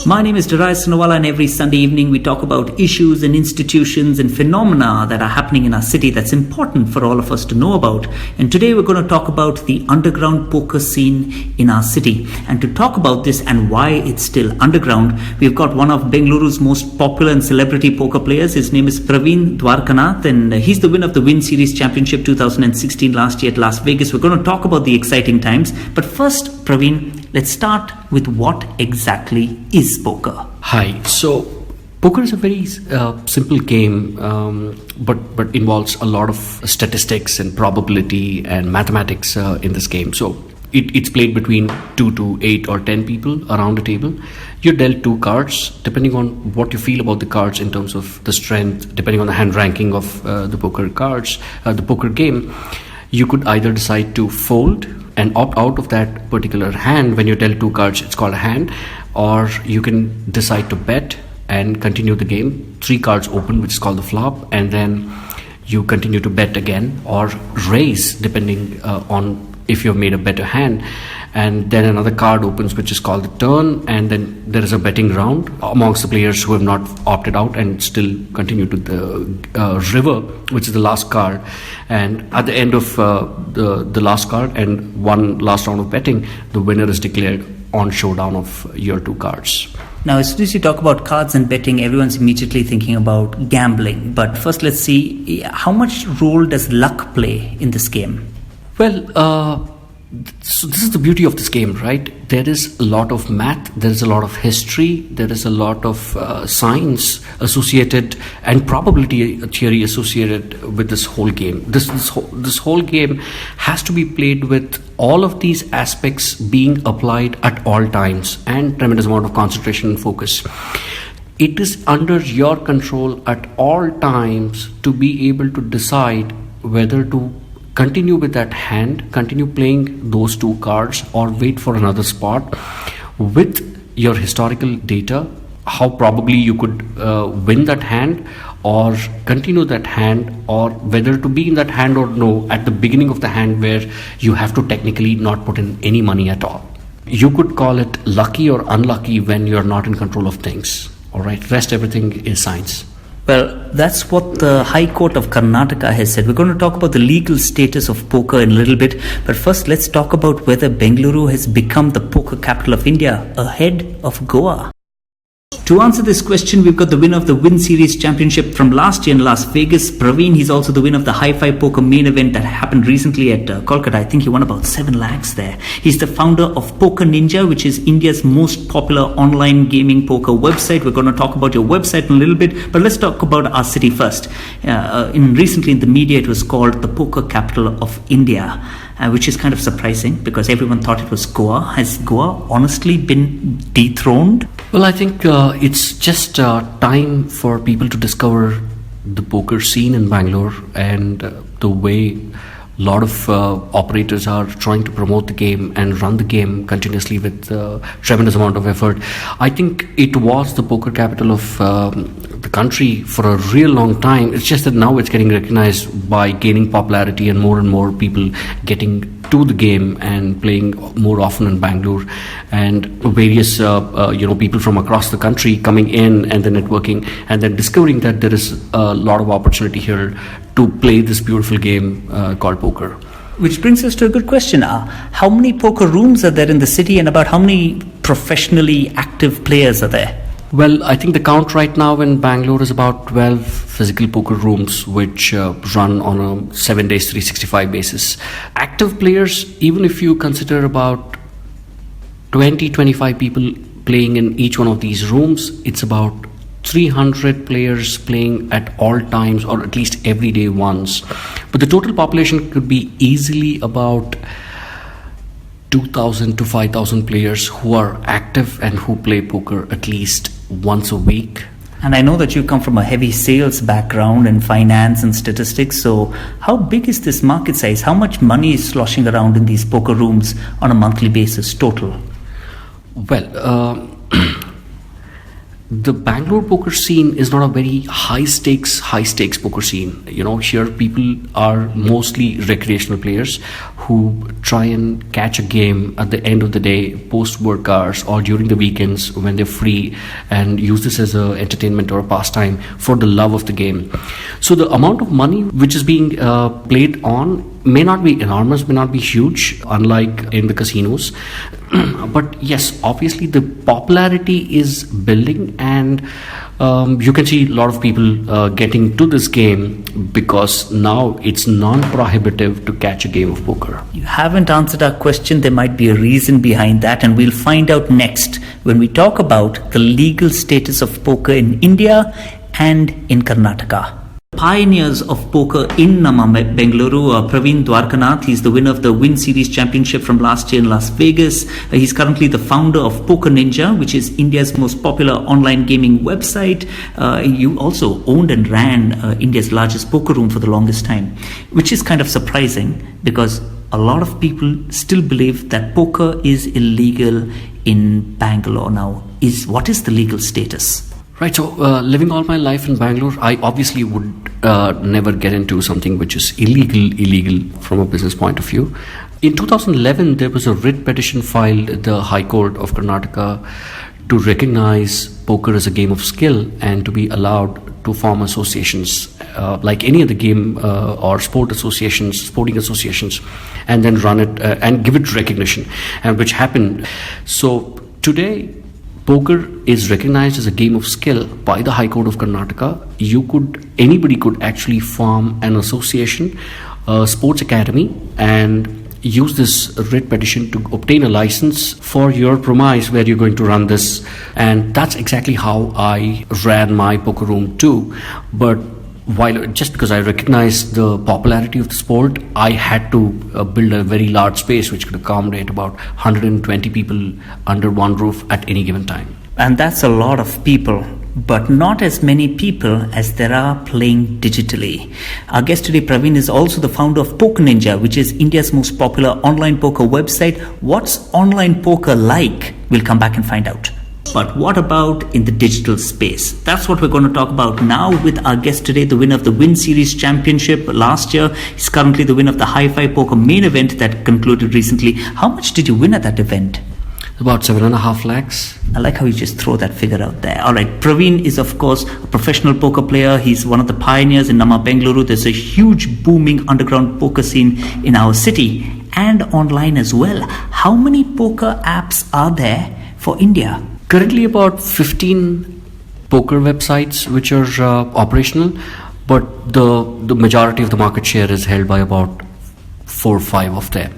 My name is Darius, Sunawala, and every Sunday evening we talk about issues and institutions and phenomena that are happening in our city that's important for all of us to know about. And today we're going to talk about the underground poker scene in our city. And to talk about this and why it's still underground, we've got one of Bengaluru's most popular and celebrity poker players. His name is Praveen Dwarkanath, and he's the winner of the Win Series Championship 2016 last year at Las Vegas. We're going to talk about the exciting times. But first, Praveen, let's start with what exactly is poker. Hi. So, poker is a very simple game, but involves a lot of statistics and probability and mathematics in this game. So, it's played between 2 to 8 or 10 people around a table. You're dealt 2 cards, depending on what you feel about the cards in terms of the strength, depending on the hand ranking of the poker cards, the poker game. You could either decide to fold and opt out of that particular hand. When you're dealt 2 cards, it's called a hand. Or you can decide to bet and continue the game. 3 cards open, which is called the flop, and then you continue to bet again or raise, depending on if you've made a better hand. And then another card opens, which is called the turn, and then there is a betting round amongst the players who have not opted out and still continue to the river, which is the last card. And at the end of the last card and one last round of betting, the winner is declared on showdown of your 2 cards. Now, as soon as you talk about cards and betting, everyone's immediately thinking about gambling. But first, let's see, how much role does luck play in this game? Well, so this is the beauty of this game, right? There is a lot of math, there is a lot of history, there is a lot of science associated and probability theory associated with this whole game. This whole game has to be played with all of these aspects being applied at all times and tremendous amount of concentration and focus. It is under your control at all times to be able to decide whether to continue with that hand, continue playing those 2 cards, or wait for another spot with your historical data, how probably you could win that hand or continue that hand, or whether to be in that hand or no at the beginning of the hand where you have to technically not put in any money at all. You could call it lucky or unlucky when you're not in control of things. All right, rest everything is science. Well, that's what the High Court of Karnataka has said. We're going to talk about the legal status of poker in a little bit. But first, let's talk about whether Bengaluru has become the poker capital of India, ahead of Goa. To answer this question, we've got the winner of the Win Series Championship from last year in Las Vegas, Praveen. He's also the winner of the Hi-Fi Poker main event that happened recently at Kolkata. I think he won about 7 lakhs there. He's the founder of Poker Ninja, which is India's most popular online gaming poker website. We're going to talk about your website in a little bit, but let's talk about our city first. Recently in the media, it was called the poker capital of India. Which is kind of surprising because everyone thought it was Goa. Has Goa honestly been dethroned? Well, I think it's just time for people to discover the poker scene in Bangalore and the way a lot of operators are trying to promote the game and run the game continuously with tremendous amount of effort. I think it was the poker capital of the country for a real long time. It's just that now it's getting recognized by gaining popularity and more people getting to the game and playing more often in Bangalore, and various people from across the country coming in and then networking and then discovering that there is a lot of opportunity here to play this beautiful game called poker. Which brings us to a good question. How many poker rooms are there in the city, and about how many professionally active players are there? Well, I think the count right now in Bangalore is about 12 physical poker rooms which run on a 7 days, 365 basis. Active players, even if you consider about 20-25 people playing in each one of these rooms, it's about 300 players playing at all times, or at least every day once. But the total population could be easily about 2,000 to 5,000 players who are active and who play poker at least once a week. And I know that you come from a heavy sales background in finance and statistics. So how big is this market size? How much money is sloshing around in these poker rooms on a monthly basis total? Well, The Bangalore poker scene is not a very high stakes poker scene. Here people are mostly recreational players who try and catch a game at the end of the day, post work hours or during the weekends when they're free, and use this as a entertainment or a pastime for the love of the game. So the amount of money which is being played on may not be enormous, may not be huge, unlike in the casinos. But yes, obviously the popularity is building, and you can see a lot of people getting to this game because now it's non-prohibitive to catch a game of poker. You haven't answered our question. There might be a reason behind that, and we'll find out next when we talk about the legal status of poker in India and in Karnataka. Pioneers of poker in Bengaluru, Praveen Dwarkanath. He's the winner of the Win Series Championship from last year in Las Vegas. He's currently the founder of Poker Ninja, which is India's most popular online gaming website. You also owned and ran India's largest poker room for the longest time, which is kind of surprising because a lot of people still believe that poker is illegal in Bangalore now. What is the legal status? Right, so living all my life in Bangalore, I obviously would never get into something which is illegal from a business point of view. In 2011, there was a writ petition filed at the High Court of Karnataka to recognize poker as a game of skill and to be allowed to form associations like any other game or sporting associations, and then run it and give it recognition, and which happened. So today, poker is recognized as a game of skill by the High Court of Karnataka. Anybody could actually form an association, a sports academy, and use this writ petition to obtain a license for your premise where you're going to run this. And that's exactly how I ran my poker room too. But just because I recognized the popularity of the sport, I had to build a very large space which could accommodate about 120 people under one roof at any given time. And that's a lot of people, but not as many people as there are playing digitally. Our guest today, Praveen, is also the founder of Poker Ninja, which is India's most popular online poker website. What's online poker like? We'll come back and find out. But what about in the digital space? That's what we're going to talk about now with our guest today, the winner of the Win Series Championship last year. He's currently the winner of the Hi-Fi Poker main event that concluded recently. How much did you win at that event? About 7.5 lakhs. I like how you just throw that figure out there. All right, Praveen is of course a professional poker player. He's one of the pioneers in Bengaluru. There's a huge booming underground poker scene in our city and online as well. How many poker apps are there for India? Currently about 15 poker websites which are operational, but the majority of the market share is held by about 4 or 5 of them.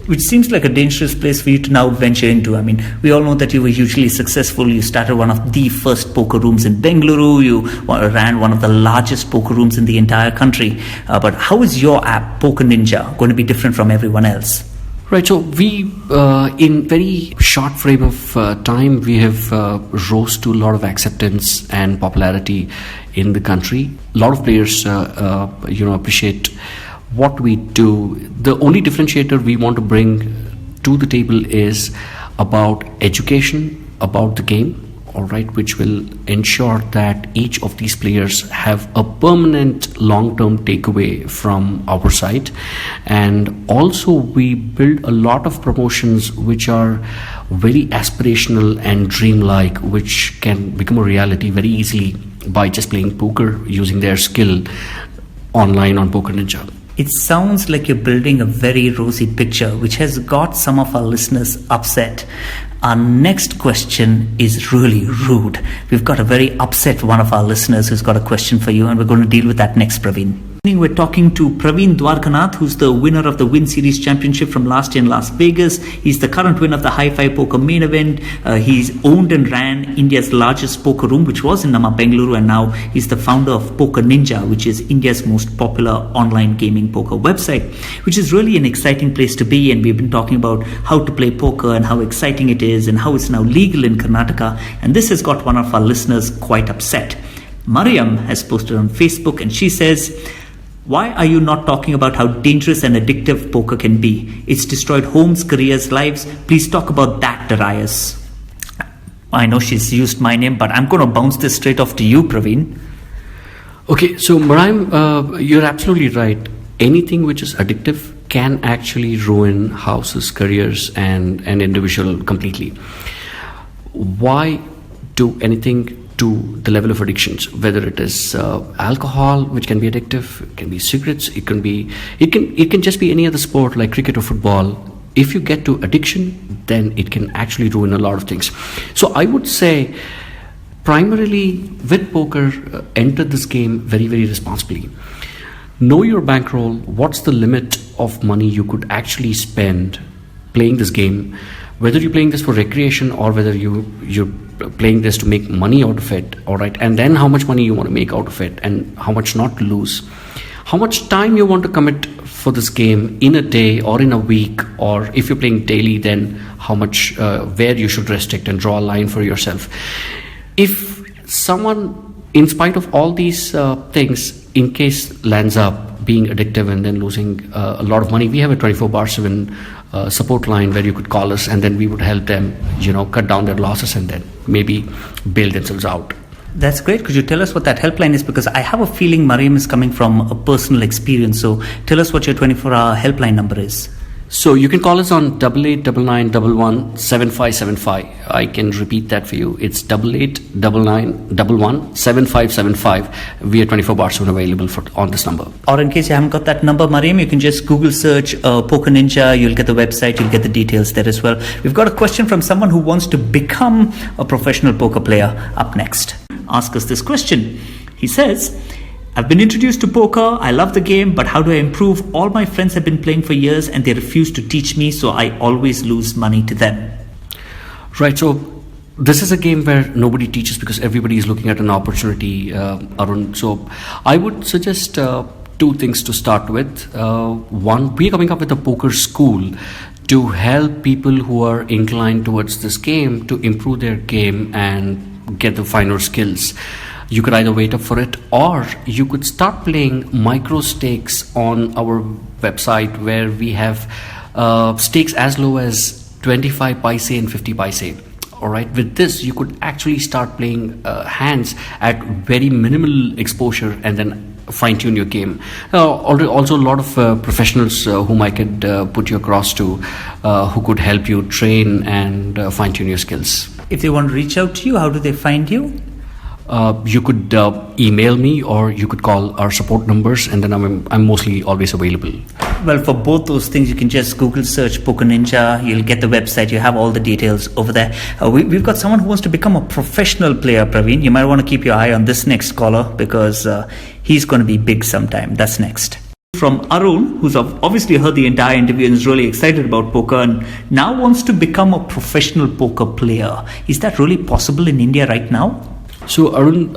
Which seems like a dangerous place for you to now venture into. I mean, we all know that you were hugely successful. You started one of the first poker rooms in Bengaluru. You ran one of the largest poker rooms in the entire country. But how is your app, Poker Ninja, going to be different from everyone else? Right, so we, in very short frame of time, we have rose to a lot of acceptance and popularity in the country. A lot of players, appreciate what we do. The only differentiator we want to bring to the table is about education about the game, all right, which will ensure that each of these players have a permanent long-term takeaway from our site. And also we build a lot of promotions which are very aspirational and dreamlike, which can become a reality very easily by just playing poker using their skill online on Poker Ninja. It sounds like you're building a very rosy picture, which has got some of our listeners upset. Our next question is really rude. We've got a very upset one of our listeners who's got a question for you, and we're going to deal with that next, Praveen. We're talking to Praveen Dwarkanath, who's the winner of the Win Series Championship from last year in Las Vegas. He's the current winner of the Hi-Fi Poker main event. He's owned and ran India's largest poker room, which was in Bengaluru, and now he's the founder of Poker Ninja, which is India's most popular online gaming poker website, which is really an exciting place to be. And we've been talking about how to play poker and how exciting it is and how it's now legal in Karnataka. And this has got one of our listeners quite upset. Mariam has posted on Facebook, and she says, "Why are you not talking about how dangerous and addictive poker can be? It's destroyed homes, careers, lives. Please talk about that, Darius." I know she's used my name, but I'm going to bounce this straight off to you, Praveen. Okay, so Maraim, you're absolutely right. Anything which is addictive can actually ruin houses, careers, and an individual completely. Why do anything to the level of addictions? Whether it is alcohol, which can be addictive, it can be cigarettes, it can just be any other sport like cricket or football. If you get to addiction, then it can actually ruin a lot of things. So I would say, primarily with poker, enter this game very, very responsibly. Know your bankroll. What's the limit of money you could actually spend playing this game? Whether you're playing this for recreation or whether you're playing this to make money out of it, all right? And then how much money you want to make out of it and how much not to lose. How much time you want to commit for this game in a day or in a week, or if you're playing daily, then how much, where you should restrict and draw a line for yourself. If someone, in spite of all these things, in case lands up being addictive and then losing a lot of money, we have a 24/7 support line where you could call us, and then we would help them, cut down their losses and then maybe bail themselves out. That's great. Could you tell us what that helpline is? Because I have a feeling Mariam is coming from a personal experience. So tell us what your 24-hour helpline number is. So you can call us on 8899117575. I can repeat that for you. It's 8899117575. We are 24/7 available on this number. Or in case you haven't got that number, Mariam, you can just Google search Poker Ninja. You'll get the website. You'll get the details there as well. We've got a question from someone who wants to become a professional poker player up next. Ask us this question. He says, I've been introduced to poker, I love the game, but how do I improve? All my friends have been playing for years and they refuse to teach me, so I always lose money to them. Right, so this is a game where nobody teaches because everybody is looking at an opportunity, Arun. So I would suggest two things to start with. One, we're coming up with a poker school to help people who are inclined towards this game to improve their game and get the finer skills. You could either wait up for it, or you could start playing micro stakes on our website, where we have stakes as low as 25 paise and 50 paise. All right, with this you could actually start playing hands at very minimal exposure and then fine tune your game. Also a lot of professionals whom I could put you across to, who could help you train and fine tune your skills. If they want to reach out to you, how do they find you? You could email me, or you could call our support numbers, and then I'm mostly always available. Well, for both those things, you can just Google search Poker Ninja. You'll get the website. You have all the details over there. We've got someone who wants to become a professional player, Praveen. You might want to keep your eye on this next caller, because he's going to be big sometime. That's next. From Arun, who's obviously heard the entire interview and is really excited about poker and now wants to become a professional poker player. Is that really possible in India right now? So Arun,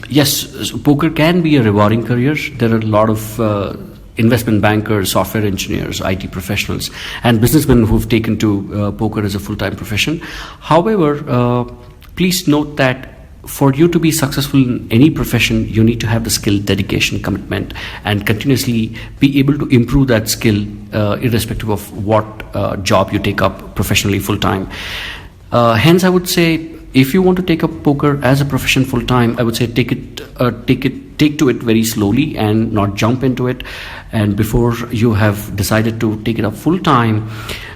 yes, poker can be a rewarding career. There are a lot of investment bankers, software engineers, IT professionals, and businessmen who've taken to poker as a full-time profession. However, please note that for you to be successful in any profession, you need to have the skill, dedication, commitment, and continuously be able to improve that skill, irrespective of what job you take up professionally full-time. Hence, I would say, if you want to take up poker as a profession full time, I would say take to it very slowly and not jump into it. And before you have decided to take it up full time,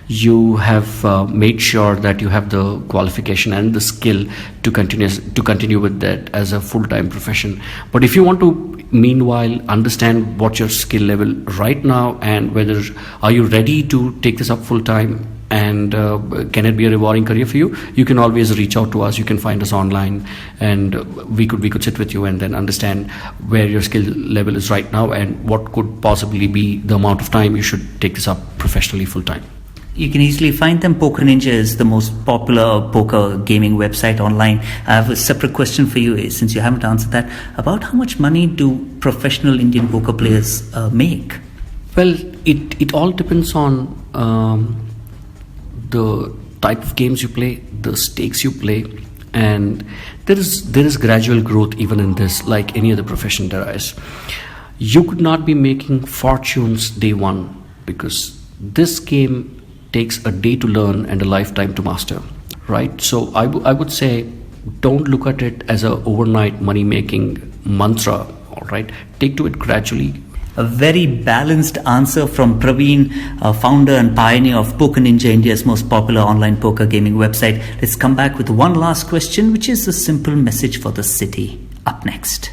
you have made sure that you have the qualification and the skill to continue with that as a full time profession. But if you want to, meanwhile, understand what your skill level right now and whether are you ready to take this up full time, and can it be a rewarding career for you, you can always reach out to us. You can find us online, and we could sit with you and then understand where your skill level is right now and what could possibly be the amount of time you should take this up professionally full time. You can easily find them. Poker Ninja is the most popular poker gaming website online. I have a separate question for you, since you haven't answered that, about how much money do professional Indian poker players make? Well, it all depends on the type of games you play, the stakes you play, and there is gradual growth even in this, like any other profession there is. You could not be making fortunes day one, because this game takes a day to learn and a lifetime to master. right? So I would say don't look at it as a overnight money making mantra, all right? Take to it gradually. A very balanced answer from Praveen, founder and pioneer of Poker Ninja, India's most popular online poker gaming website. Let's come back with one last question, which is a simple message for the city. Up next.